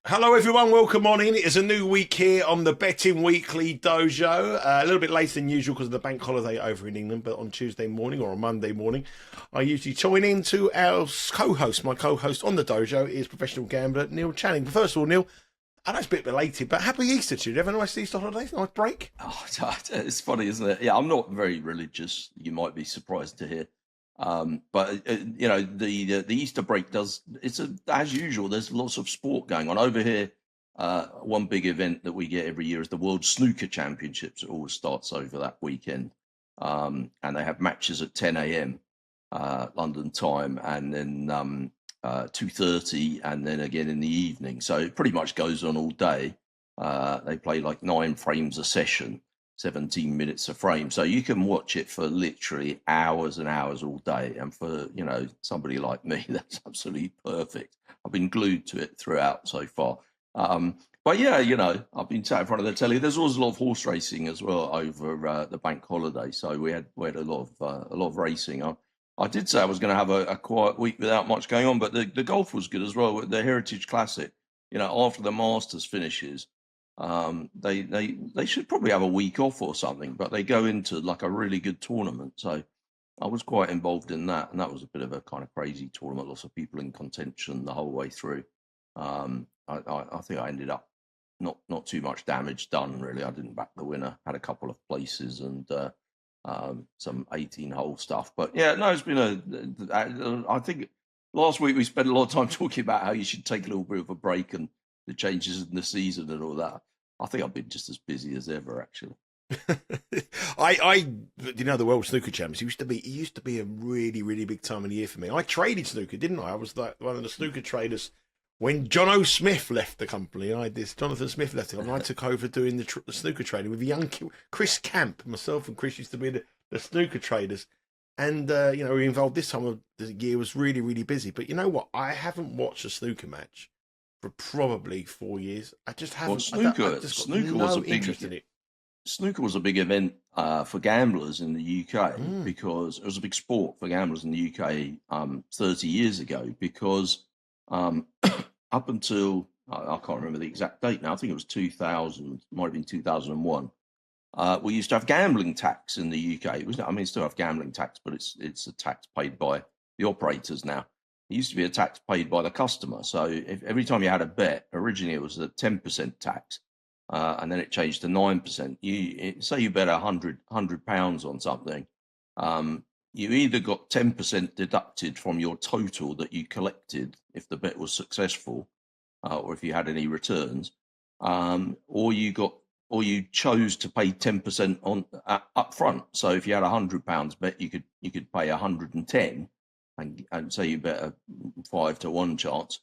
Hello everyone, welcome on in. It is a new week here on the Betting Weekly Dojo. A little bit later than usual because of the bank holiday over in England, but on Tuesday morning or on Monday morning, I usually join in to our co-host. My co-host on the dojo is professional gambler Neil Channing. But first of all, Neil, I know it's a bit belated, but happy Easter to you. Did you have a nice Easter holiday? Nice break? Oh, it's funny, isn't it? Yeah, I'm not very religious. You might be surprised to hear, but the Easter break does. As usual. There's lots of sport going on over here. One big event that we get every year is the World Snooker Championships. It always starts over that weekend, and they have matches at 10 a.m. London time, and then 2:30, and then again in the evening. So it pretty much goes on all day. They play like 9 frames a session, 17 minutes a frame. So you can watch it for literally hours and hours all day. And for, somebody like me, that's absolutely perfect. I've been glued to it throughout so far. But yeah, I've been sat in front of the telly. There's always a lot of horse racing as well over the bank holiday. So we had a lot of racing. I did say I was going to have a quiet week without much going on, but the golf was good as well. The Heritage Classic, after the Masters finishes, they should probably have a week off or something, but they go into like a really good tournament. So I was quite involved in that, and that was a bit of a kind of crazy tournament. Lots of people in contention the whole way through. I think I ended up not too much damage done really. I didn't back the winner, had a couple of places and some 18-hole stuff. But yeah, no, it's been I think last week we spent a lot of time talking about how you should take a little bit of a break and the changes in the season and all that. I think I've been just as busy as ever, actually. The World Snooker Champions it used to be a really, really big time of the year for me. I traded snooker, didn't I? I was like one of the snooker traders when John O. Smith left the company. Jonathan Smith left the company. I took over doing the snooker trading with the young Chris Camp. Myself and Chris used to be the snooker traders. And, we were involved this time of the year was really, really busy. But you know what? I haven't watched a snooker match for probably 4 years. I just haven't. Well, snooker, I just got snooker was no a interest big in it. snooker was a big event for gamblers in the UK Mm. because it was a big sport for gamblers in the UK 30 years ago. Because up until I can't remember the exact date now. I think it was 2000, might have been 2001. We used to have gambling tax in the UK. Still have gambling tax, but it's a tax paid by the operators now. It used to be a tax paid by the customer. So if every time you had a bet, originally it was a 10% tax, and then it changed to 9%. Say you bet £100 on something, you either got 10% deducted from your total that you collected if the bet was successful, or if you had any returns, or you chose to pay 10% on up front. So if you had £100 bet, you could pay 110, and say you bet a 5-1 chance,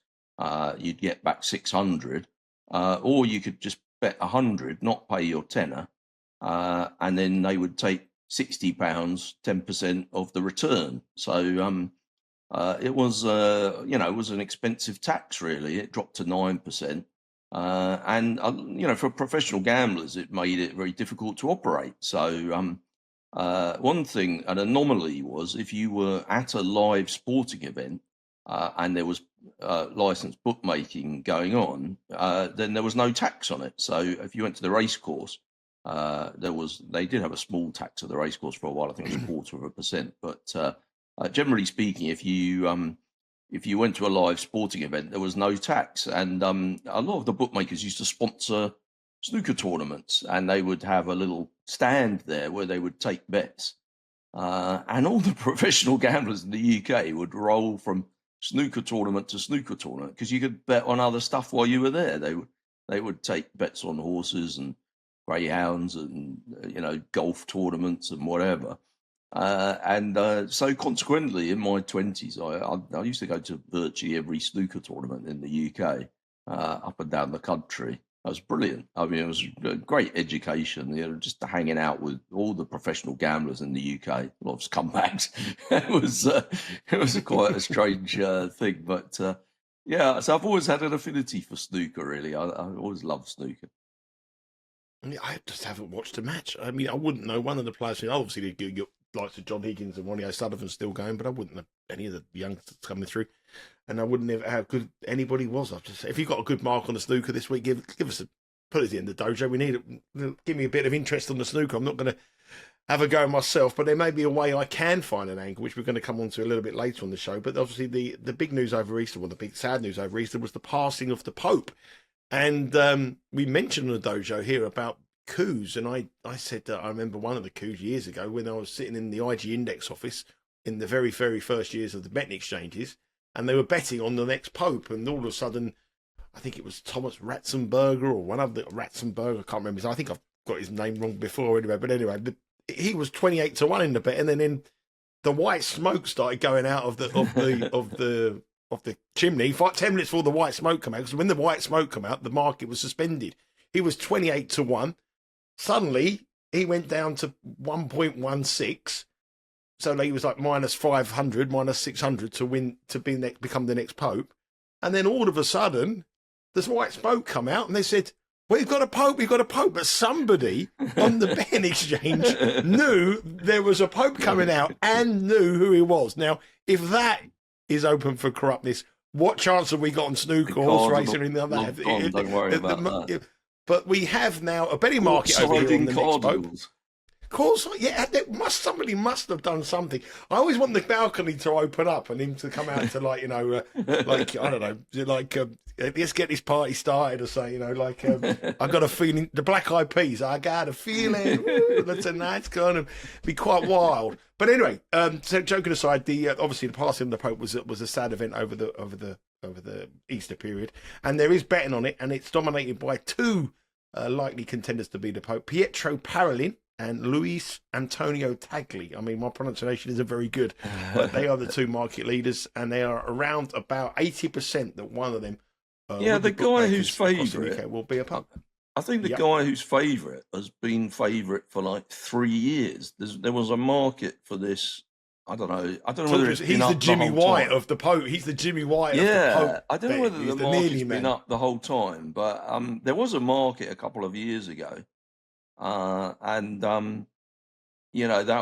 you'd get back 600, or you could just bet 100, not pay your tenner, and then they would take £60, 10% of the return. So it was it was an expensive tax really. It dropped to 9%. And for professional gamblers, it made it very difficult to operate. So one thing, an anomaly was if you were at a live sporting event and there was licensed bookmaking going on, then there was no tax on it. So if you went to the racecourse, they did have a small tax at the racecourse for a while. I think it was 0.25%. But generally speaking, if you went to a live sporting event, there was no tax. And a lot of the bookmakers used to sponsor snooker tournaments, and they would have a little stand there where they would take bets. And all the professional gamblers in the UK would roll from snooker tournament to snooker tournament because you could bet on other stuff while you were there. They would take bets on horses and greyhounds and golf tournaments and whatever. So consequently, in my 20s, I used to go to virtually every snooker tournament in the UK, up and down the country. That was brilliant. I mean, it was a great education, just hanging out with all the professional gamblers in the UK. A lot of scumbags. It was quite a strange thing, but yeah. So I've always had an affinity for snooker. Really, I always loved snooker. I just haven't watched a match. I mean, I wouldn't know one of the players. Obviously, the likes of John Higgins and Ronnie O'Sullivan still going, but I wouldn't know any of the youngsters coming through. and I wouldn't know how good anybody was. I've just, if you've got a good mark on the snooker this week, give us put it in the dojo. We need it. Give me a bit of interest on the snooker. I'm not going to have a go myself, but there may be a way I can find an angle, which we're going to come on to a little bit later on the show. But obviously, the big news over Easter, well, the big sad news over Easter, was the passing of the Pope. And we mentioned in the dojo here about coups, and I said that I remember one of the coups years ago when I was sitting in the IG Index office in the very, very first years of the betting exchanges, and they were betting on the next Pope, and all of a sudden, I think it was Thomas Ratzenberger or one of the Ratzenberger, I can't remember. I think I've got his name wrong before anyway, but anyway, he was 28-1 in the bet, and then the white smoke started going out of the chimney. 10 minutes before the white smoke came out, because when the white smoke came out, the market was suspended. He was 28-1. Suddenly, he went down to 1.16. So he was like minus 500, minus 600 to win to become the next Pope. And then all of a sudden, this white smoke come out, and they said, "We've got a Pope, we've got a Pope." But somebody on the betting exchange knew there was a Pope coming out and knew who he was. Now, if that is open for corruptness, what chance have we got on snooker, horse racing, or anything like that? Don't worry about that. But we have now a betting market over here on the next Pope. Of course, yeah. Somebody must have done something. I always want the balcony to open up and him to come out to like I don't know, like let's get this party started or say, I got a feeling. The Black Eyed Peas, I got a feeling. Tonight's gonna be quite wild. But anyway, so joking aside, obviously the passing of the Pope was a sad event over the Easter period, and there is betting on it, and it's dominated by two likely contenders to be the Pope: Pietro Parolin and Luis Antonio Tagli. I mean, my pronunciation isn't very good, but they are the two market leaders, and they are around about 80% that one of them. The guy who's favourite will be a Pope. I think the guy who's favourite has been favourite for like 3 years. There was a market for this. I don't know whether it's he's the Jimmy White of the Pope. He's the Jimmy White of the Pope. I don't know whether the market's been up the whole time, but there was a market a couple of years ago. That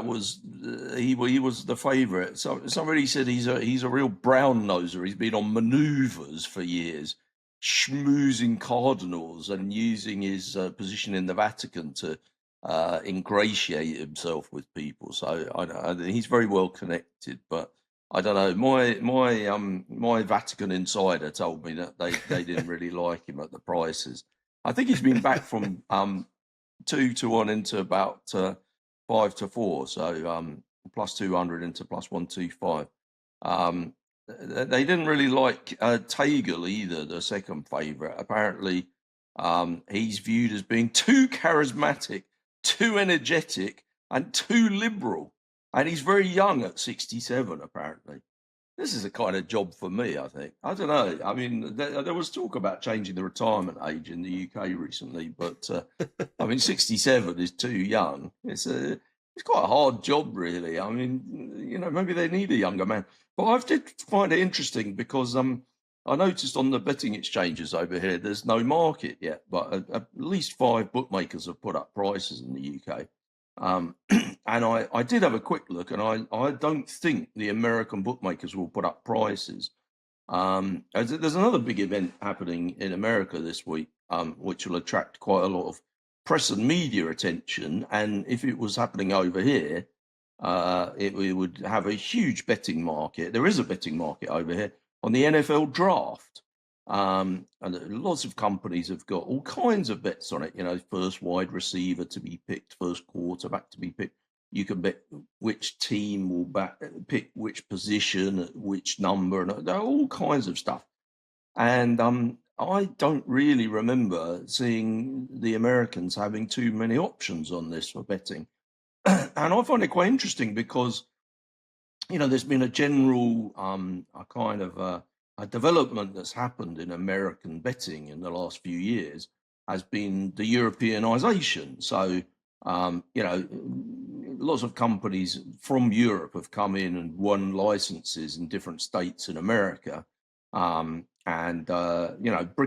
was he was the favourite. So somebody said he's a real brown noser. He's been on manoeuvres for years, schmoozing cardinals and using his position in the Vatican to ingratiate himself with people. So he's very well connected, but I don't know. My Vatican insider told me that they didn't really like him at the prices. I think he's been back from 2-1 into about 5-4, so plus 200 into plus 125. They didn't really like Tagle either, the second favourite. Apparently, he's viewed as being too charismatic, too energetic, and too liberal. And he's very young at 67, apparently. This is a kind of job for me, I think. I don't know. I mean, there was talk about changing the retirement age in the UK recently, but 67 is too young. It's quite a hard job, really. I mean, maybe they need a younger man. But I did find it interesting because I noticed on the betting exchanges over here, there's no market yet, but at least 5 bookmakers have put up prices in the UK. And I did have a quick look, and I don't think the American bookmakers will put up prices. There's another big event happening in America this week, which will attract quite a lot of press and media attention. And if it was happening over here, it would have a huge betting market. There is a betting market over here on the NFL draft. And lots of companies have got all kinds of bets on it. First wide receiver to be picked, first quarterback to be picked. You can bet which team will pick which position, which number, and there are all kinds of stuff. And I don't really remember seeing the Americans having too many options on this for betting. And I find it quite interesting because, there's been a general a development that's happened in American betting in the last few years has been the Europeanisation. So, lots of companies from Europe have come in and won licenses in different states in America. Brick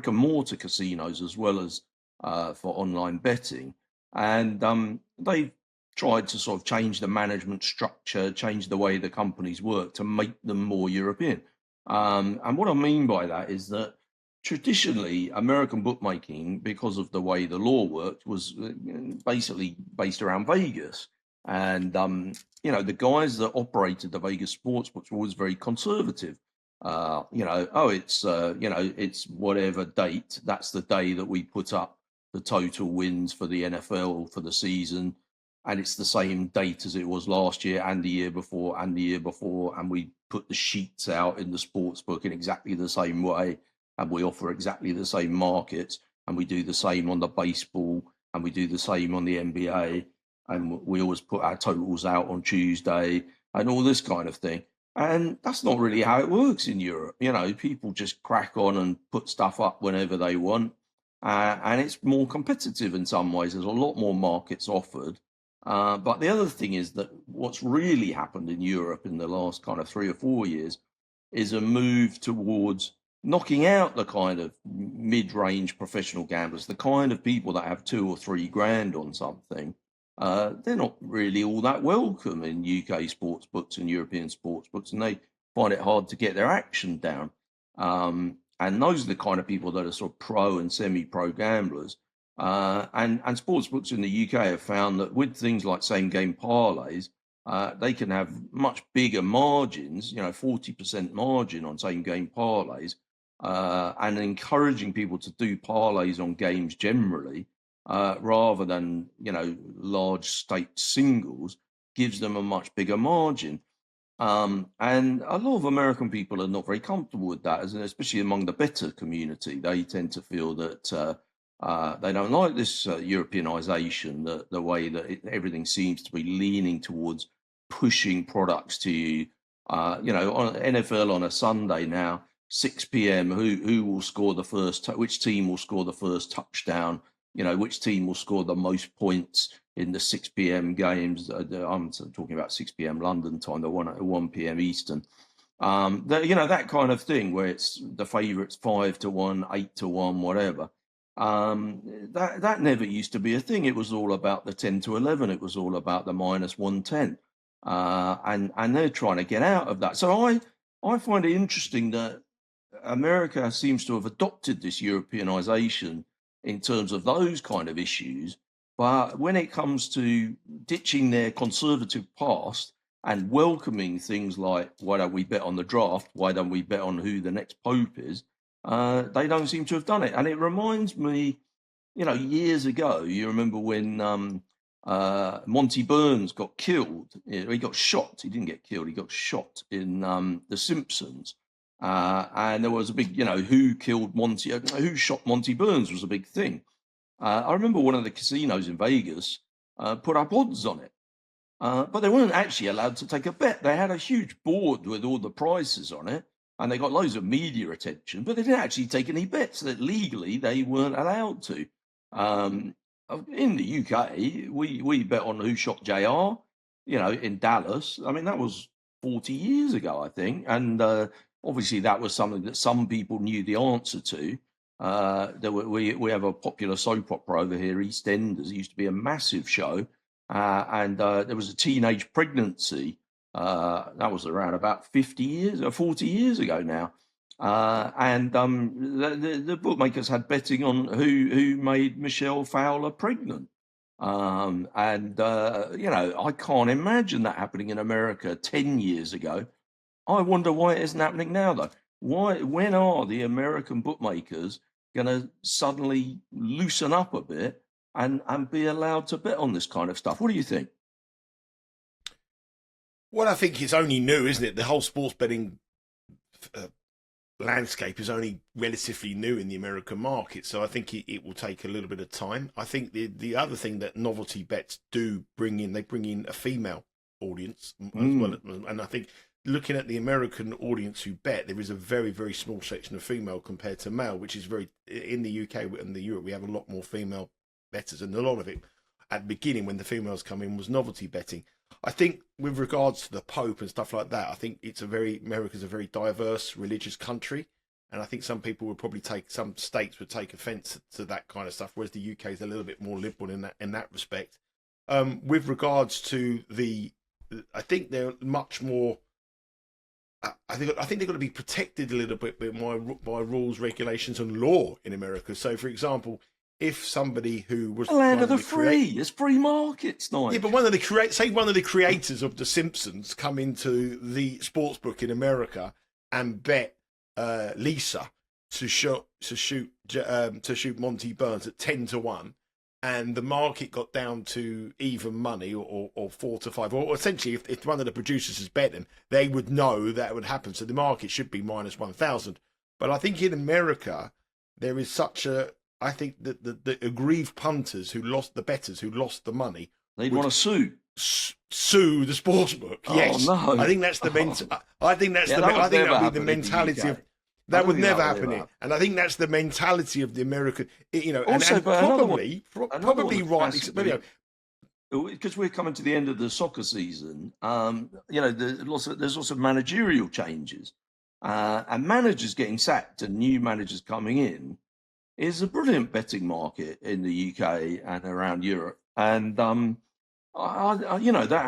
and mortar casinos as well as for online betting. And they've tried to sort of change the management structure, change the way the companies work to make them more European. And what I mean by that is that traditionally, American bookmaking, because of the way the law worked, was basically based around Vegas. And, the guys that operated the Vegas sportsbooks were always very conservative. It's whatever date, that's the day that we put up the total wins for the NFL for the season. And it's the same date as it was last year and the year before and the year before. And we put the sheets out in the sports book in exactly the same way. And we offer exactly the same markets. And we do the same on the baseball. And we do the same on the NBA. And we always put our totals out on Tuesday and all this kind of thing. And that's not really how it works in Europe. People just crack on and put stuff up whenever they want. And it's more competitive in some ways. There's a lot more markets offered. But the other thing is that what's really happened in Europe in the last kind of 3 or 4 years is a move towards knocking out the kind of mid-range professional gamblers, the kind of people that have 2 or 3 grand on something. They're not really all that welcome in UK sports books and European sports books, and they find it hard to get their action down. And those are the kind of people that are sort of pro and semi-pro gamblers. And sports books in the UK have found that with things like same game parlays, they can have much bigger margins, 40% margin on same game parlays, and encouraging people to do parlays on games generally, rather than, large stake singles, gives them a much bigger margin. And a lot of American people are not very comfortable with that, especially among the better community. They tend to feel that they don't like this Europeanisation, the way that everything seems to be leaning towards pushing products to you. On NFL on a Sunday now, 6 p.m. Who will score the first? Which team will score the first touchdown? Which team will score the most points in the 6 p.m. games? I'm talking about 6 p.m. London time, the 1 p.m. Eastern. That kind of thing where it's the favourites 5-1, 8-1, whatever. That never used to be a thing. It was all about the 10-11. It was all about the -110. And they're trying to get out of that. So I find it interesting that America seems to have adopted this Europeanisation in terms of those kind of issues. But when it comes to ditching their conservative past and welcoming things like, why don't we bet on the draft? Why don't we bet on who the next pope is? They don't seem to have done it. And it reminds me, years ago, you remember when Monty Burns got killed. He got shot. He didn't get killed. He got shot in The Simpsons. And there was a big, who killed Monty, who shot Monty Burns was a big thing. I remember one of the casinos in Vegas put up odds on it. But they weren't actually allowed to take a bet. They had a huge board with all the prices on it, and they got loads of media attention, but they didn't actually take any bets. That legally they weren't allowed to. In the UK, we bet on who shot JR, in Dallas. I mean, that was 40 years ago, I think. And obviously that was something that some people knew the answer to. We have a popular soap opera over here, EastEnders. It used to be a massive show. And there was a teenage pregnancy. That was around about 50 years or 40 years ago now. And the bookmakers had betting on who made Michelle Fowler pregnant. I can't imagine that happening in America 10 years ago. I wonder why it isn't happening now, though. When are the American bookmakers going to suddenly loosen up a bit and be allowed to bet on this kind of stuff? What do you think? Well, I think it's only new, isn't it? The whole sports betting landscape is only relatively new in the American market, so I think it will take a little bit of time. I think the other thing that novelty bets do bring in, they bring in a female audience as well, and I think looking at the American audience who bet, there is a very, very small section of female compared to male, which is very, in the UK and the Europe, we have a lot more female bettors, and a lot of it at the beginning when the females come in was novelty betting. I think with regards to the Pope and stuff like that, I think America's a very diverse religious country, and I think some people would probably some states would take offence to that kind of stuff, whereas the UK is a little bit more liberal in that respect. With regards to I think they're much more I think they've got to be protected a little bit by rules, regulations, and law in America. So, for example, if somebody who was The land one of the the free. It's free markets, Nigel. yeah, but one of the creators of The Simpsons come into the sports book in America and bet Lisa to shoot Monty Burns at 10-1, and the market got down to even money or 4-5, or essentially if one of the producers has bet them, they would know that would happen. So the market should be -1,000. But I think in America there is such a I think that the aggrieved punters the bettors who lost the money, They'd want to sue. Sue the sportsbook. Yes, no. I think that's the I think that's I think that would be the mentality of. That would never happen here, and I think that's the mentality of the American. Also, and probably rightly. Because we're coming to the end of the soccer season, there's lots of managerial changes, and managers getting sacked and new managers coming in is a brilliant betting market in the UK and around Europe. And that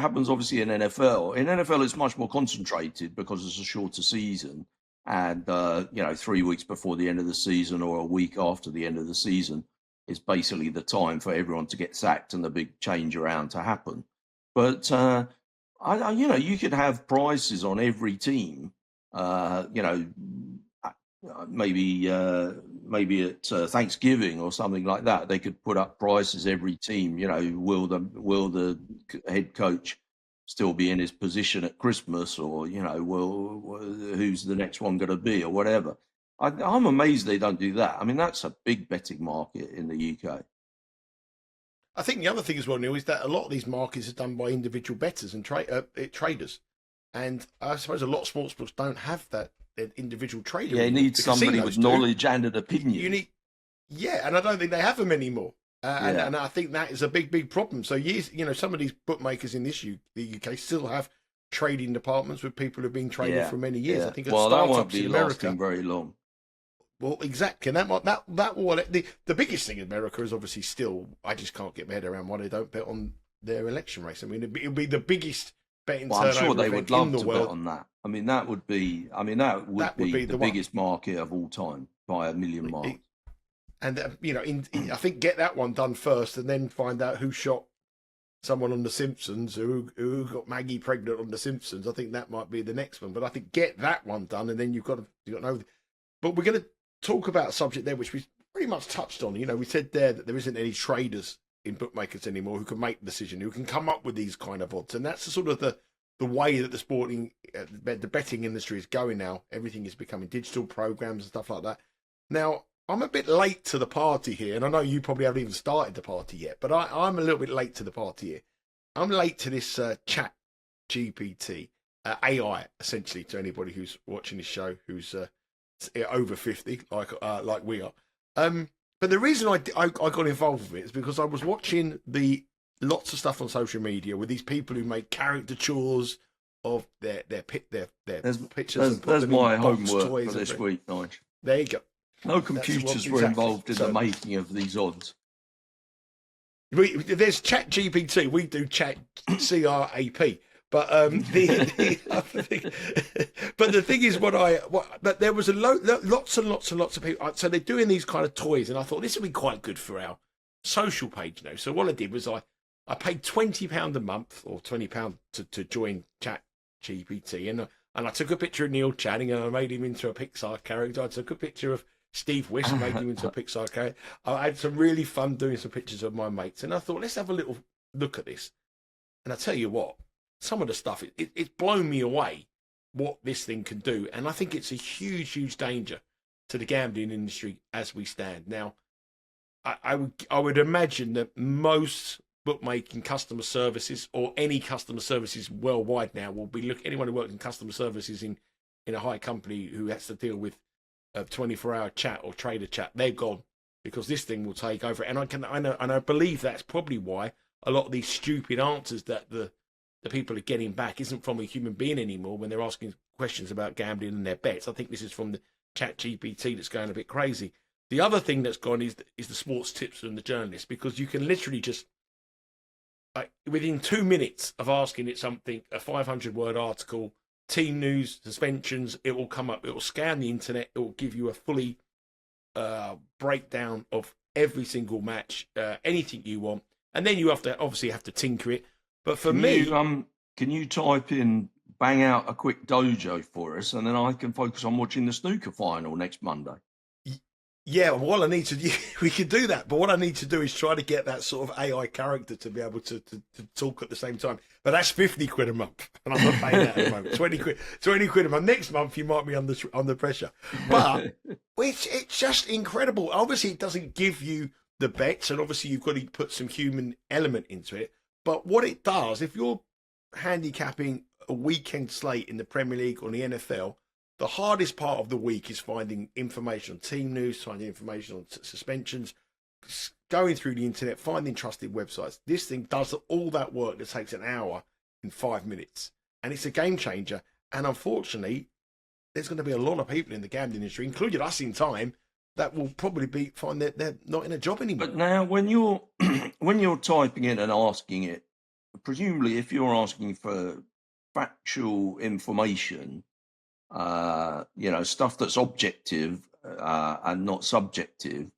happens obviously in NFL. In NFL, it's much more concentrated because it's a shorter season, and 3 weeks before the end of the season or a week after the end of the season is basically the time for everyone to get sacked and the big change around to happen. But you could have prices on every team. Maybe at Thanksgiving or something like that, they could put up prices every team. Will the head coach still be in his position at Christmas, or who's the next one going to be, or whatever. I'm amazed they don't do that. I mean, that's a big betting market in the UK. I think the other thing as well, Neil, is that a lot of these markets are done by individual bettors and traders, and I suppose a lot of sportsbooks don't have that individual trader. Yeah, you need somebody with knowledge and an opinion. And I don't think they have them anymore. And I think that is a big problem. So some of these bookmakers in the UK still have trading departments with people who've been trading for many years. Yeah. I think that won't be lasting very long. Well, exactly. And the biggest thing in America is obviously still, I just can't get my head around why they don't bet on their election race. I mean, it'd be the biggest betting turnover I'm sure they would love to bet on that. I mean, that would be the biggest market of all time by a million miles. And I think get that one done first, and then find out who shot someone on The Simpsons, who got Maggie pregnant on The Simpsons. I think that might be the next one. But I think get that one done, and then you've got to know. But we're going to talk about a subject there which we pretty much touched on. We said there that there isn't any traders in bookmakers anymore who can make the decision, who can come up with these kind of odds, and that's the sort of the way that the betting industry is going now. Everything is becoming digital programs and stuff like that. Now, I'm a bit late to the party here, and I know you probably haven't even started the party yet, but I'm a little bit late to the party here. I'm late to this ChatGPT AI, essentially, to anybody who's watching this show who's over 50, like we are. But the reason I got involved with it is because I was watching lots of stuff on social media with these people who make caricatures of their pictures. There's my homework for this week, Nigel. There you go. No computers were involved in the making of these odds. There's ChatGPT. We do CRAP. But the thing is, but there was lots and lots of people. So they're doing these kind of toys, and I thought this would be quite good for our social page now. So what I did was I paid £20 a month or £20 to join ChatGPT, and I took a picture of Neil Channing and I made him into a Pixar character. I took a picture of Steve Wish, made him into a Pixar character. I had some really fun doing some pictures of my mates, and I thought, let's have a little look at this. And I tell you what, some of the stuff, it's blown me away what this thing can do. And I think it's a huge danger to the gambling industry as we stand. Now, I would imagine that most bookmaking customer services, or any customer services worldwide now, will be anyone who works in customer services in a high company who has to deal with a 24-hour chat or trader chat, they're gone, because this thing will take over. And I believe that's probably why a lot of these stupid answers that the people are getting back isn't from a human being anymore when they're asking questions about gambling and their bets. I think this is from the ChatGPT that's going a bit crazy. The other thing that's gone is the sports tips and the journalists, because you can literally just, within 2 minutes of asking it something, a 500-word article, team news, suspensions. It will come up. It will scan the internet. It will give you a fully breakdown of every single match, anything you want, and then you have to tinker it. But for can you type in, bang out a quick dojo for us, and then I can focus on watching the snooker final next Monday? Yeah, what I need to we could do that, but what I need to do is try to get that sort of AI character to be able to talk at the same time. But that's 50 quid a month, and I'm not paying that at the moment. 20 quid a month. Next month you might be under pressure, but it's just incredible. Obviously, it doesn't give you the bets, and obviously you've got to put some human element into it. But what it does, if you're handicapping a weekend slate in the Premier League or the NFL. The hardest part of the week is finding information on team news, finding information on suspensions, going through the internet, finding trusted websites. This thing does all that work that takes an hour in 5 minutes. And it's a game changer. And unfortunately, there's going to be a lot of people in the gambling industry, including us in time, that will probably find that they're not in a job anymore. But now when you're when you're typing in and asking it, presumably if you're asking for factual information, stuff that's objective and not subjective,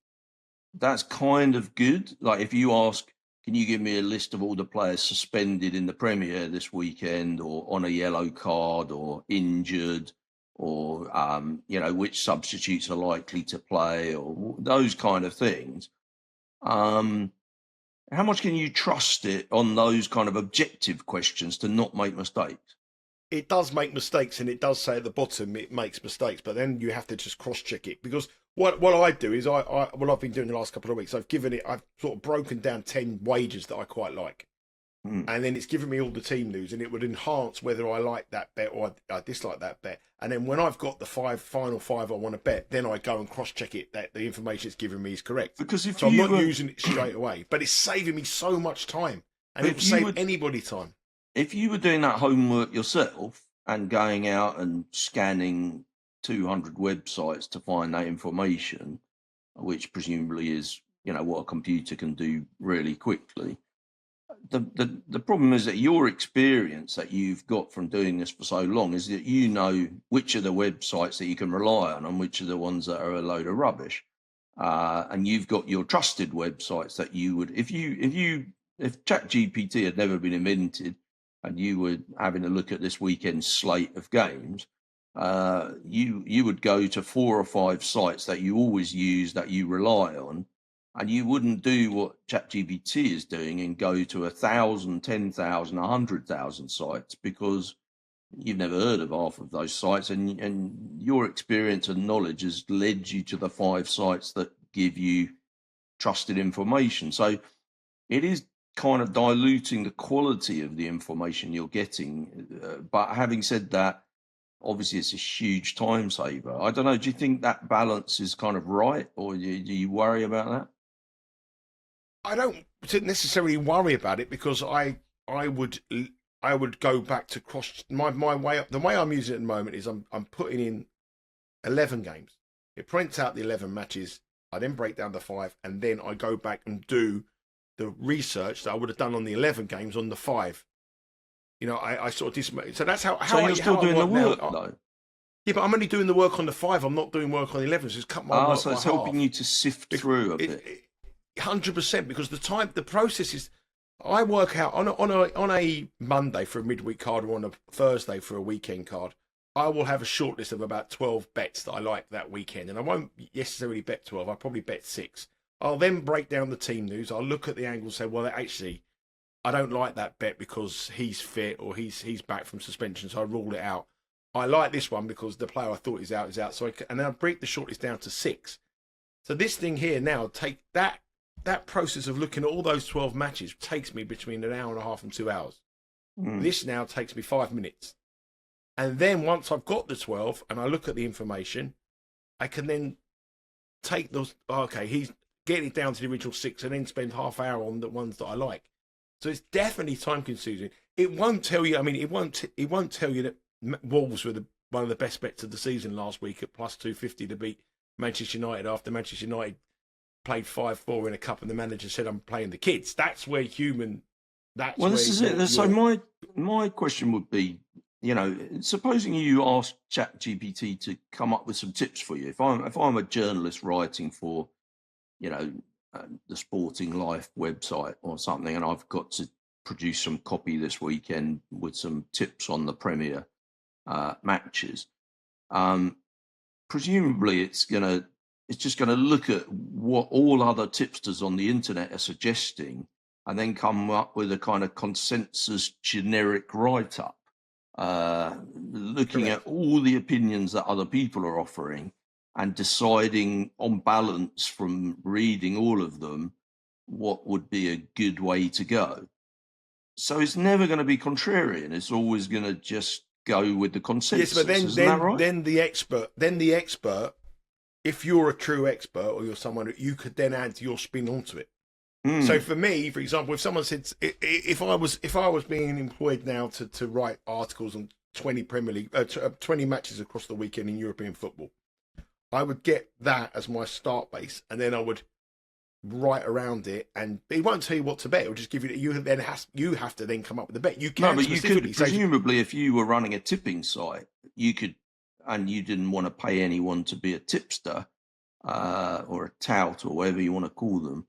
that's kind of good. Like if you ask, can you give me a list of all the players suspended in the Premier this weekend, or on a yellow card, or injured, or which substitutes are likely to play, or those kind of things. How much can you trust it on those kind of objective questions to not make mistakes? It does make mistakes, and it does say at the bottom it makes mistakes, but then you have to just cross-check it, because what I do is what I've been doing the last couple of weeks, I've sort of broken down 10 wagers that I quite like, and then it's given me all the team news, and it would enhance whether I like that bet or I dislike that bet, and then when I've got the final five I want to bet, then I go and cross-check it that the information it's given me is correct. Because I'm not using it straight away, but it's saving me so much time, and it will save anybody time. If you were doing that homework yourself and going out and scanning 200 websites to find that information, which presumably is, what a computer can do really quickly, the problem is that your experience that you've got from doing this for so long is that you know which are the websites that you can rely on and which are the ones that are a load of rubbish. And you've got your trusted websites that you would, if ChatGPT had never been invented, and you were having a look at this weekend's slate of games, you would go to 4 or 5 sites that you always use, that you rely on, and you wouldn't do what ChatGPT is doing and go to 1,000, 10,000, 100,000 sites, because you've never heard of half of those sites, and your experience and knowledge has led you to the 5 sites that give you trusted information. So it is kind of diluting the quality of the information you're getting. But having said that, obviously it's a huge time saver. I don't know, do you think that balance is kind of right, or do you worry about that? I don't necessarily worry about it, because I would go back to my way up. The way I'm using it at the moment is I'm putting in 11 games. It prints out the 11 matches. I then break down the 5, and then I go back and do the research that I would have done on the 11 games on the 5. I sort of dismount. So that's how. So you're still doing the work, though. Yeah, but I'm only doing the work on the 5. I'm not doing work on the 11. So it's cut my work so it's by helping half. you to sift through a bit. 100%, because the process is. I work out on a Monday for a midweek card, or on a Thursday for a weekend card. I will have a short list of about 12 bets that I like that weekend, and I won't necessarily bet 12. I'll probably bet 6. I'll then break down the team news. I'll look at the angle and say, well, actually, I don't like that bet because he's fit, or he's back from suspension, so I rule it out. I like this one because the player I thought is out. So and then I break the shortlist down to 6. So this thing here now, take that process of looking at all those 12 matches takes me between an hour and a half and 2 hours. This now takes me 5 minutes. And then once I've got the 12 and I look at the information, I can then take those, he's getting it down to the original 6, and then spend half hour on the ones that I like. So it's definitely time consuming. It won't tell you, it won't tell you that Wolves were one of the best bets of the season last week at plus 250 to beat Manchester United, after Manchester United played 5-4 in a cup and the manager said, I'm playing the kids. That's where this is it. So my question would be, supposing you ask ChatGPT to come up with some tips for you. If I'm a journalist writing for, the Sporting Life website or something, and I've got to produce some copy this weekend with some tips on the Premier matches, presumably it's just gonna look at what all other tipsters on the internet are suggesting, and then come up with a kind of consensus generic write-up, looking Correct. at all the opinions that other people are offering and deciding on balance from reading all of them what would be a good way to go. So it's never going to be contrarian. It's always going to just go with the consensus. Yes, but Isn't that right? then the expert, if you're a true expert or you're someone that you could then add your spin onto it. So for me, for example, if someone said, if I was being employed now to write articles on 20 Premier League, 20 matches across the weekend in European football, I would get that as my start base, and then I would write around it, and it won't tell you what to bet. It'll just give you. You have to then come up with a bet. You can, no, but you could presumably, if you were running a tipping site, you could, and you didn't want to pay anyone to be a tipster or a tout or whatever you want to call them.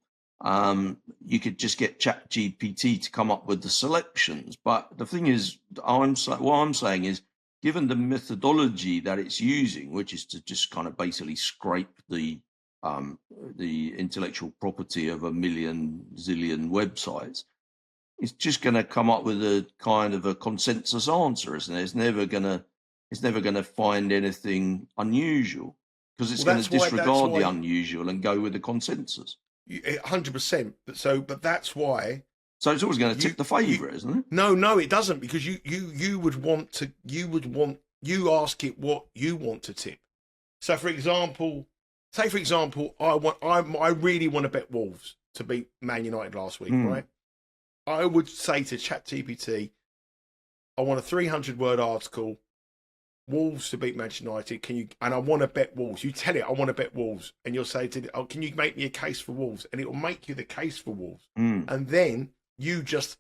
You could just get ChatGPT to come up with the selections. But the thing is, what I'm saying is, given the methodology that it's using, which is to just kind of basically scrape the intellectual property of a zillion websites, it's just going to come up with a kind of a consensus answer, isn't it? It's never going to find anything unusual, because it's going to disregard the unusual and go with the consensus. 100%. But that's why. So it's always going to tip the favourite, isn't it? No, it doesn't, because you ask it what you want to tip. So for example, I really want to bet Wolves to beat Man United last week, right? I would say to ChatGPT, I want a 300-word article, Wolves to beat Manchester United. And I want to bet Wolves. You tell it, I want to bet Wolves. And you'll say to it, can you make me a case for Wolves? And it will make you the case for Wolves. And then you just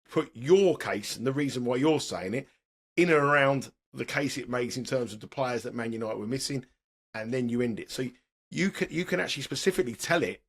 put your case and the reason why you're saying it in and around the case it makes in terms of the players that Man United were missing. And then you end it. So you can actually specifically tell it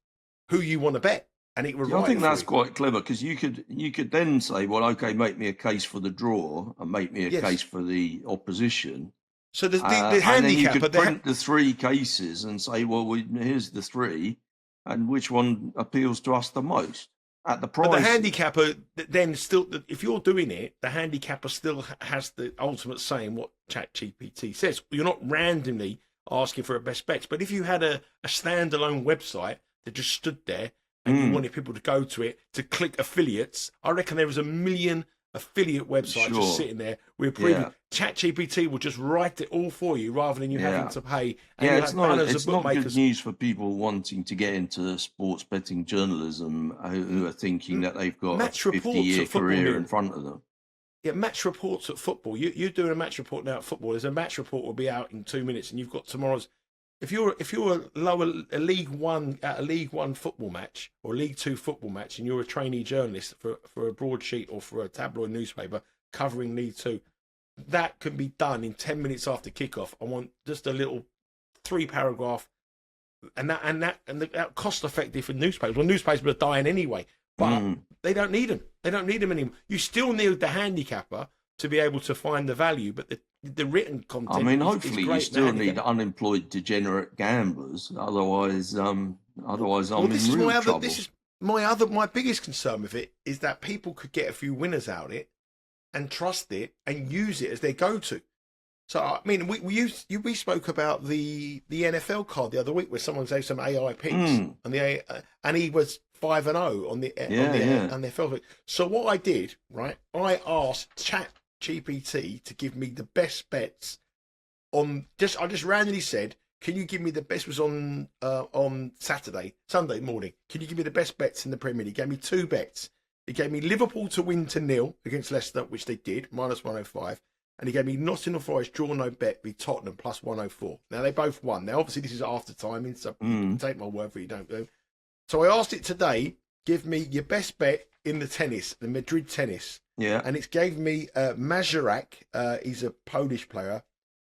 who you want to bet. And it will write. I think that's quite clever, because you could then say, well, okay, make me a case for the draw and make me a case for the opposition. So the handicap, and then you could print the three cases and say, well, here's the three, and which one appeals to us the most at the price. But the handicapper then still, if you're doing it, the handicapper still has the ultimate say in what ChatGPT says. You're not randomly asking for a best bets. But if you had a standalone website that just stood there, and you wanted people to go to it to click affiliates, I reckon there was 1 million affiliate websites just sitting there with preview. ChatGPT will just write it all for you rather than you having to pay. And it's not good news for people wanting to get into sports betting journalism who are thinking that they've got a 50-year career in front of them. Yeah, match reports at football. You're doing a match report now at football. There's a match report will be out in 2 minutes, and you've got tomorrow's. If you're a League One football match or a League Two football match, and you're a trainee journalist for a broadsheet or for a tabloid newspaper covering League Two, that can be done in 10 minutes after kickoff. I want just a little 3-paragraph, and that cost effective for newspapers. Well, newspapers are dying anyway, but they don't need them. They don't need them anymore. You still need the handicapper to be able to find the value, but the written content. I mean, hopefully you still need unemployed degenerate gamblers. Otherwise, I'm in real trouble. This is my biggest concern with it is that people could get a few winners out of it and trust it and use it as their go-to. So I mean, we spoke about the NFL card the other week where someone gave some AI picks and he was 5-0 on the NFL. So what I did, right? I asked ChatGPT to give me the best bets on. I just randomly said, "Can you give me the best?" Was on Sunday morning. Can you give me the best bets in the Premier League? He gave me 2 bets. He gave me Liverpool to win to 0 against Leicester, which they did, -105. And he gave me Nottingham Forest draw no bet with Tottenham +104. Now they both won. Now obviously this is after timing, so you can take my word for it, you don't do. So I asked it today, give me your best bet in the tennis, the Madrid tennis, Yeah. and it's gave me Mazurak, he's a Polish player,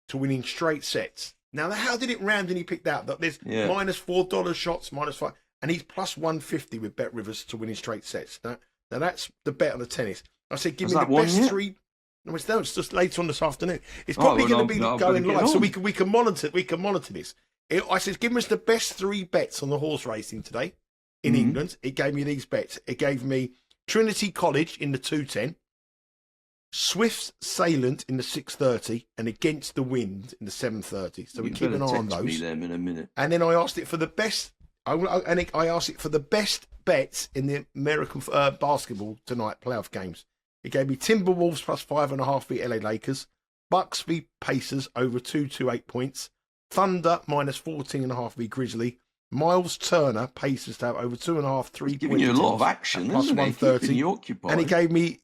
to winning straight sets. Now, how did it round and he picked out that there's minus $4 shots, -5, and he's plus 150 with Bet Rivers to winning straight sets. Now that's the bet on the tennis. I said, give me the best three. No, it's just later on this afternoon. It's probably going to be going live, so we can monitor this. I said, give us the best 3 bets on the horse racing today in England. It gave me these bets. It gave me Trinity College in the 210, Swift's Salient in the 6:30, and Against the Wind in the 7:30. So we keep an eye on those. Me them in a minute. And then I asked it for the best. I asked it for the best bets in the American basketball tonight playoff games. It gave me Timberwolves plus 5.5 v LA Lakers, Bucks v Pacers over 228 points, Thunder minus 14.5 v Grizzly, Miles Turner Pacers to have over 2.5 3 giving you a lot of action, plus isn't 130, occupied. And it gave me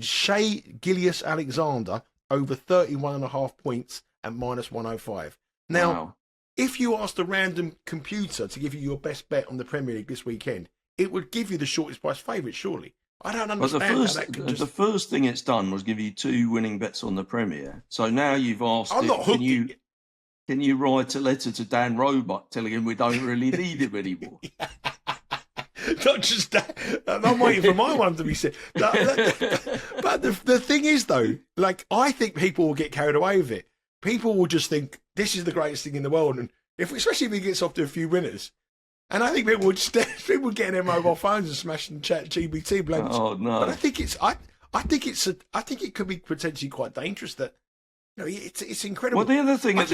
Shea Gilgeous Alexander over 31.5 points at minus 105. Now, if you asked a random computer to give you your best bet on the Premier League this weekend, it would give you the shortest price favourite, surely. I don't understand how that could the first thing it's done was give you 2 winning bets on the Premier. So now you've asked can you write a letter to Dan Roebuck telling him we don't really need him anymore? Not just that. I'm waiting for my one to be said. But the thing is, though, like, I think people will get carried away with it. People will just think this is the greatest thing in the world, and especially if he gets off to a few winners. And I think people would get in their mobile phones and smashing ChatGPT. Oh no! But I think I think it could be potentially quite dangerous. That it's incredible. Well, the other thing that's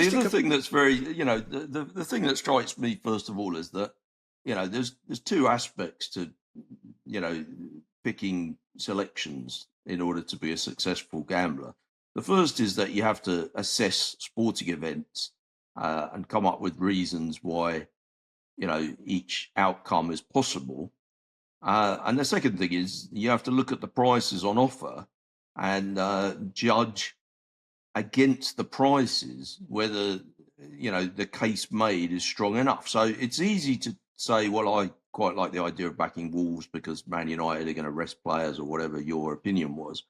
very the thing that strikes me first of all is that there's 2 aspects to picking selections in order to be a successful gambler. The first is that you have to assess sporting events and come up with reasons why each outcome is possible. And the second thing is you have to look at the prices on offer and judge against the prices whether the case made is strong enough. So it's easy to say, well, I quite like the idea of backing Wolves because Man United are going to rest players or whatever your opinion was.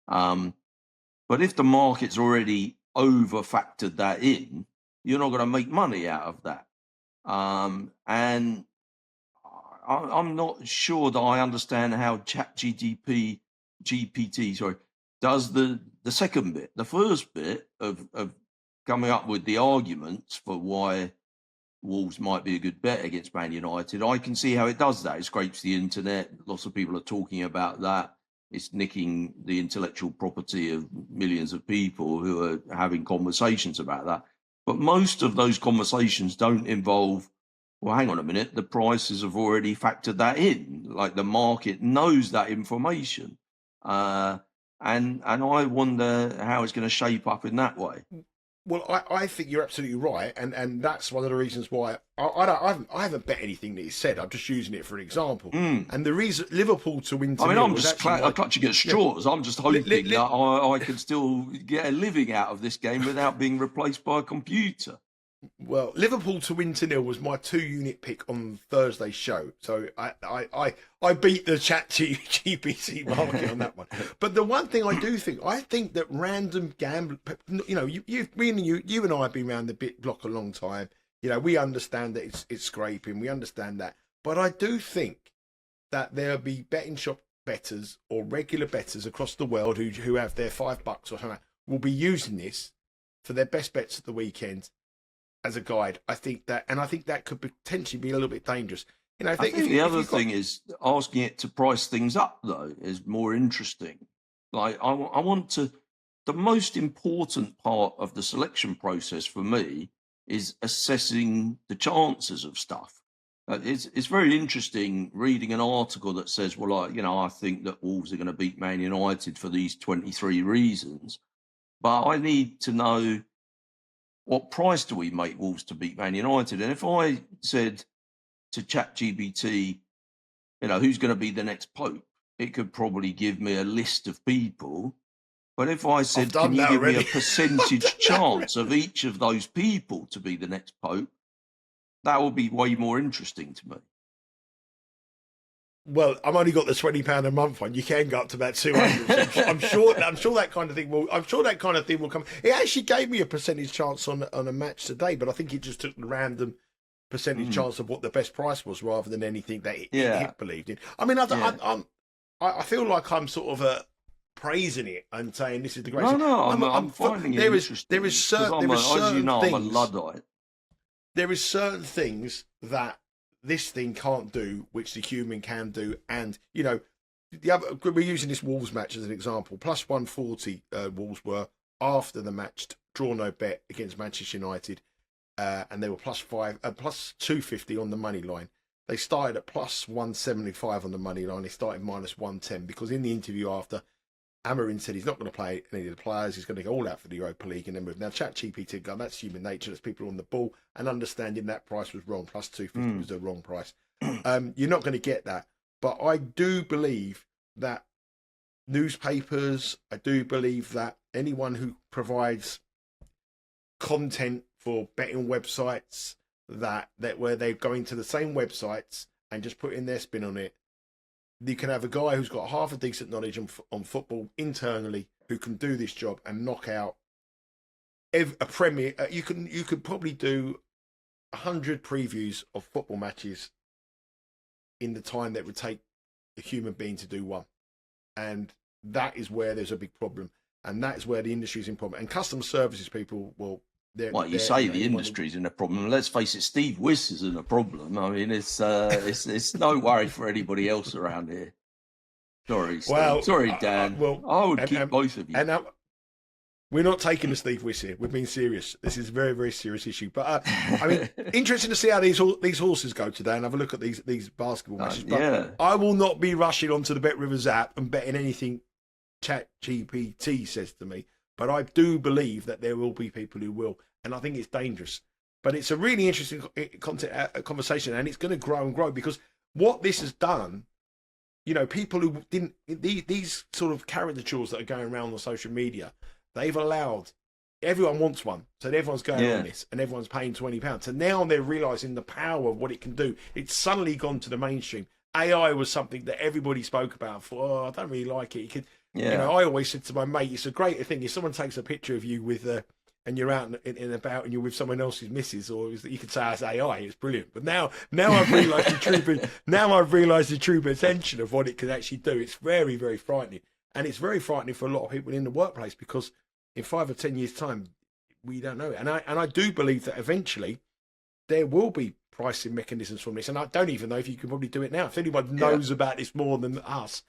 But if the market's already over-factored that in, you're not going to make money out of that. And I'm not sure that I understand how ChatGPT does the second bit. The first bit of coming up with the arguments for why Wolves might be a good bet against Man United, I can see how it does that. It scrapes the internet. Lots of people are talking about that. It's nicking the intellectual property of millions of people who are having conversations about that. But most of those conversations don't involve, well, hang on a minute, the prices have already factored that in. Like the market knows that information. And I wonder how it's going to shape up in that way. Well, I think you're absolutely right, and that's one of the reasons why I haven't bet anything that he said. I'm just using it for an example. And the reason Liverpool to win. I'm just clutching at straws. I'm just hoping that I can still get a living out of this game without being replaced by a computer. Well, Liverpool to win 2-0 was my 2-unit pick on Thursday's show. So I beat the ChatGPT market on that one. But the one thing I think that random gambling, you and I have been around the block a long time. We understand that it's scraping. We understand that. But I do think that there'll be betting shop bettors or regular bettors across the world who have their $5 or something will be using this for their best bets at the weekend as a guide. I think that could potentially be a little bit dangerous. I think the other thing is asking it to price things up, though, is more interesting. Like I want to. The most important part of the selection process for me is assessing the chances of stuff. It's very interesting reading an article that says, well, I think that Wolves are going to beat Man United for these 23 reasons, but I need to know, what price do we make Wolves to beat Man United? And if I said to ChatGPT, who's going to be the next Pope, it could probably give me a list of people. But if I said, can you give me a percentage chance of each of those people to be the next Pope, that would be way more interesting to me. Well, I've only got the £20 a month one. You can go up to about 200. So I'm sure that kind of thing will. I'm sure that kind of thing will come. It actually gave me a percentage chance on a match today, but I think it just took the random percentage chance of what the best price was, rather than anything that it believed in. I mean, I feel like I'm sort of praising it and saying this is the greatest. No, I'm finding it interesting. There is certain as you know, things, I'm a Luddite. There is certain things that this thing can't do, which the human can do. And, we're using this Wolves match as an example. Plus 140 Wolves were after the match, draw no bet against Manchester United. And they were plus 250 on the money line. They started at plus 175 on the money line. They started minus 110 because in the interview after, Amorim said he's not going to play any of the players. He's going to go all out for the Europa League and then move. Now, ChatGPT go, that's human nature. That's people on the ball, and understanding that price was wrong. Plus 250 was the wrong price. You're not going to get that. But I do believe that newspapers, I do believe that anyone who provides content for betting websites, that where they're going to the same websites and just putting their spin on it, you can have a guy who's got half a decent knowledge on football internally who can do this job and knock out a Premier. You could probably do 100 previews of football matches in the time that it would take a human being to do one, and that is where there's a big problem, and that is where the industry is in problem. And customer services people, well, you say the industry's in a problem. Let's face it, Steve Wiss is in a problem. I mean, it's no worry for anybody else around here. Sorry, Steve. Well, sorry, Dan. I would keep both of you. And we're not taking the Steve Wiss here. We're being serious. This is a very, very serious issue. But I mean, interesting to see how these horses go today and have a look at these basketball matches. But I will not be rushing onto the Bet Rivers app and betting anything ChatGPT says to me. But I do believe that there will be people who will, and I think it's dangerous. But it's a really interesting conversation, and it's going to grow and grow, because what this has done, people who didn't, these sort of caricatures that are going around on social media, they've allowed, everyone wants one, so everyone's going on this, and everyone's paying £20. So now they're realising the power of what it can do. It's suddenly gone to the mainstream. AI was something that everybody spoke about. I don't really like it. I always said to my mate, it's a great thing if someone takes a picture of you with and you're out and about and you're with someone else's missus, or you could say it's AI. It's brilliant. But now I've realised the true potential of what it can actually do. It's very, very frightening, and it's very frightening for a lot of people in the workplace, because in 5 or 10 years' time, we don't know it. And I do believe that eventually there will be pricing mechanisms from this, and I don't even know if you can probably do it now. If anyone knows about this more than us,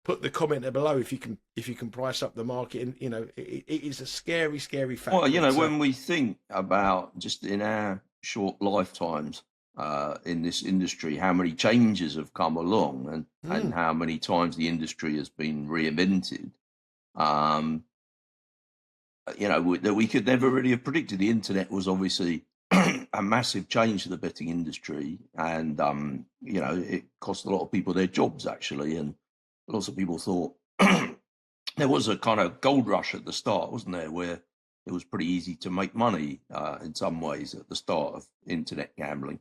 put the comment there below if you can price up the market. And it is a scary fact. Well, when we think about just in our short lifetimes in this industry, how many changes have come along, and how many times the industry has been reinvented, that we could never really have predicted. The internet was obviously a massive change to the betting industry, and it cost a lot of people their jobs, actually, and lots of people thought there was a kind of gold rush at the start, wasn't there, where it was pretty easy to make money in some ways at the start of internet gambling,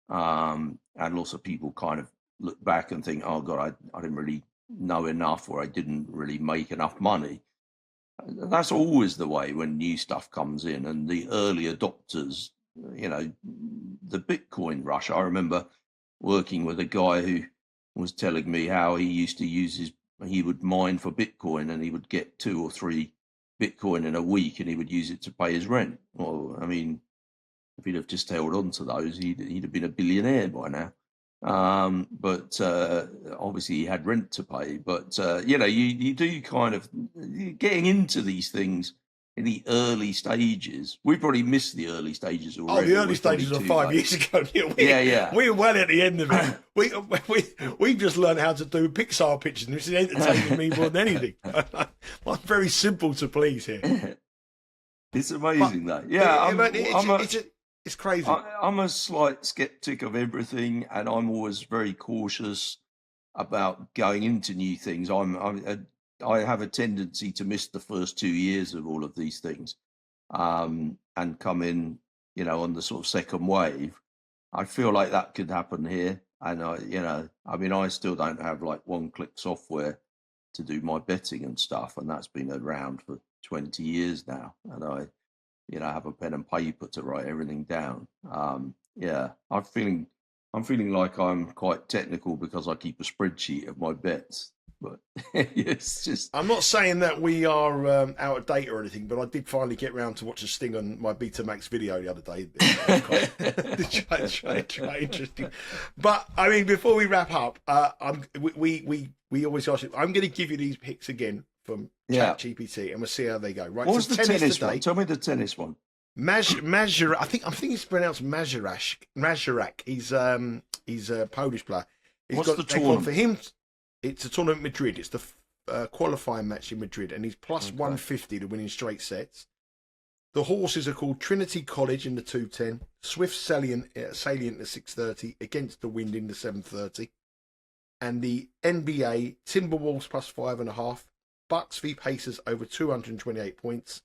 and lots of people kind of look back and think, oh God, I didn't really know enough, or I didn't really make enough money. That's always the way when new stuff comes in, and the early adopters, the Bitcoin rush. I remember working with a guy who was telling me how he used to he would mine for Bitcoin, and he would get 2 or 3 Bitcoin in a week, and he would use it to pay his rent. Well, I mean, if he'd have just held on to those, he'd have been a billionaire by now. But obviously he had rent to pay. But you do kind of getting into these things in the early stages. We probably missed the early stages already. Oh, the early stages were 5 years ago. We're well at the end of it. We just learned how to do Pixar pictures, and this is entertaining me more than anything. I'm very simple to please here. It's amazing, though. Yeah, it's crazy. I'm a slight skeptic of everything, and I'm always very cautious about going into new things. I have a tendency to miss the first 2 years of all of these things, and come in, on the sort of second wave. I feel like that could happen here. And I still don't have like one-click software to do my betting and stuff, and that's been around for 20 years now. And I have a pen and paper to write everything down. I'm feeling like I'm quite technical because I keep a spreadsheet of my bets. But it's just. I'm not saying that we are out of date or anything, but I did finally get round to watch a sting on my Betamax video the other day. Quite interesting. But I mean, before we wrap up, we always ask you. I'm going to give you these picks again from ChatGPT, and we'll see how they go. Right? What's the tennis one? Tell me the tennis one. Mazurak, I think it's pronounced Mazurak. He's a Polish player. What's the tournament for him? It's a tournament in Madrid. It's the qualifying match in Madrid, and he's plus 150 to win in straight sets. The horses are called Trinity College in the 210, Swift Salient at 6:30, Against the Wind in the 7:30, and the NBA Timberwolves plus 5.5, Bucks v Pacers over 228 points,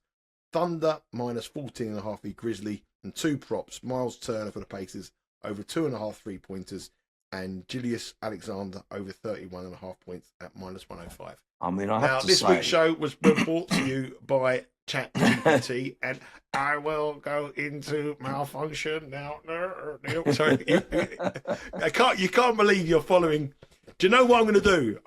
Thunder minus 14.5 v Grizzly, and two props: Miles Turner for the Pacers over 2.5 3-pointers. And Julius Alexander over 31.5 points at minus 105. I mean, I have to this say, week's show was brought to you by ChatGPT, and I will go into malfunction now. Sorry, you can't believe you're following. Do you know what I'm going to do?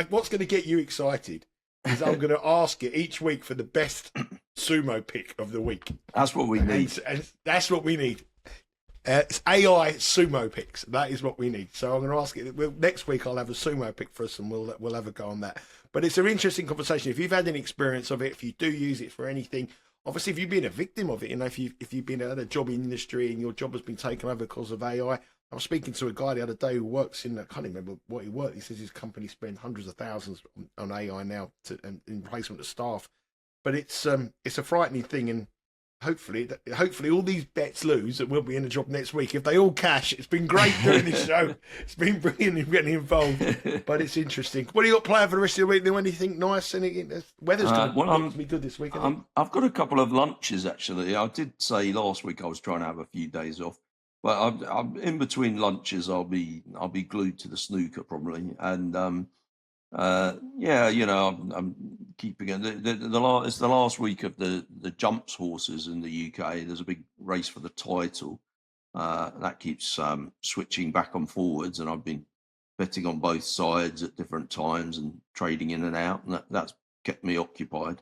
What's going to get you excited is I'm going to ask it each week for the best sumo pick of the week. That's what we need. And that's what we need. It's AI sumo picks. That is what we need. So I'm going to ask it. Next week I'll have a sumo pick for us, and we'll have a go on that. But it's an interesting conversation. If you've had any experience of it, if you do use it for anything, obviously if you've been a victim of it, if you've been at a job in the industry and your job has been taken over because of AI. I was speaking to a guy the other day who works I can't remember what he worked. He says his company spends hundreds of thousands on AI now in replacement of staff. But it's a frightening thing, and hopefully all these bets lose that will be in the job next week. If they all cash, it's been great doing this show. It's been brilliant in getting involved, but it's interesting. What do you got planned for the rest of the week? Do anything nice? Weather's going to be good this week. I've got a couple of lunches actually. I did say last week I was trying to have a few days off, but I'm in between lunches. I'll be glued to the snooker probably, and I'm keeping it. It's the last week of the jumps horses in the UK. There's a big race for the title. That keeps switching back and forwards, and I've been betting on both sides at different times and trading in and out, and that's kept me occupied.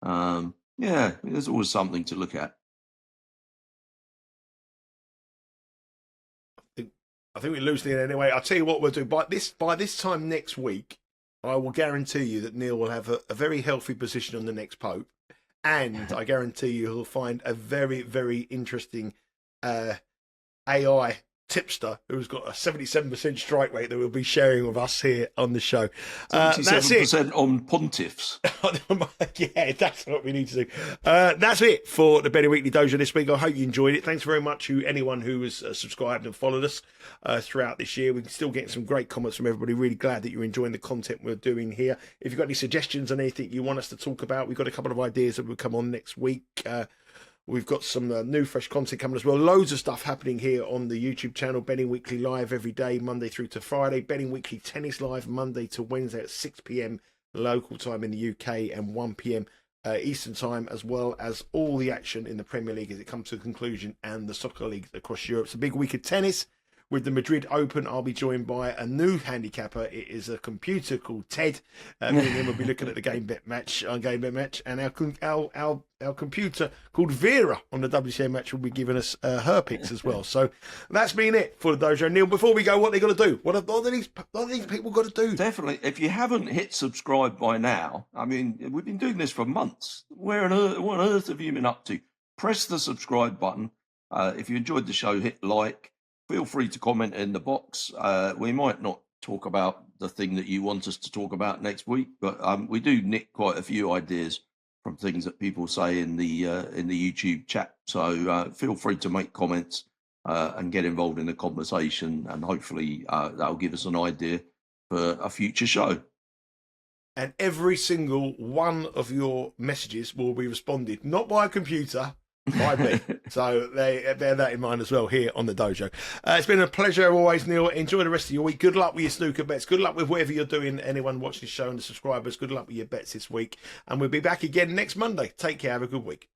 There's always something to look at. I think we lose Neil anyway. I'll tell you what we'll do. By this time next week, I will guarantee you that Neil will have a very healthy position on the next Pope. And I guarantee you he'll find a very, very interesting AI tipster who's got a 77% strike rate that we'll be sharing with us here on the show. 77% on pontiffs. Yeah, that's what we need to do. That's it for the Betting Weekly Dojo this week. I hope you enjoyed it. Thanks very much to anyone who has subscribed and followed us throughout this year. We're still getting some great comments from everybody. Really glad that you're enjoying the content we're doing here. If you've got any suggestions on anything you want us to talk about, we've got a couple of ideas that will come on next week. We've got some new fresh content coming as well. Loads of stuff happening here on the YouTube channel. Betting Weekly Live every day, Monday through to Friday. Betting Weekly Tennis Live, Monday to Wednesday at 6 p.m. local time in the UK and 1 p.m. Eastern time, as well as all the action in the Premier League as it comes to a conclusion, and the soccer leagues across Europe. It's a big week of tennis. With the Madrid Open, I'll be joined by a new handicapper. It is a computer called Ted. Me and him will be looking at the game bet match, and our computer called Vera on the WCA match will be giving us her picks as well. So that's been it for the Dojo. Neil, before we go, what are they going to do? What are these people got to do? Definitely. If you haven't hit subscribe by now, I mean, we've been doing this for months. What on earth have you been up to? Press the subscribe button. If you enjoyed the show, hit like. Feel free to comment in the box. We might not talk about the thing that you want us to talk about next week, but we do nick quite a few ideas from things that people say in the YouTube chat. So feel free to make comments and get involved in the conversation, and hopefully that'll give us an idea for a future show. And every single one of your messages will be responded, not by a computer, by me. So they bear that in mind as well here on the dojo. It's been a pleasure always, Neil. Enjoy the rest of your week. Good luck with your snooker bets. Good luck with whatever you're doing. Anyone watching the show and the subscribers, good luck with your bets this week. And we'll be back again next Monday. Take care. Have a good week.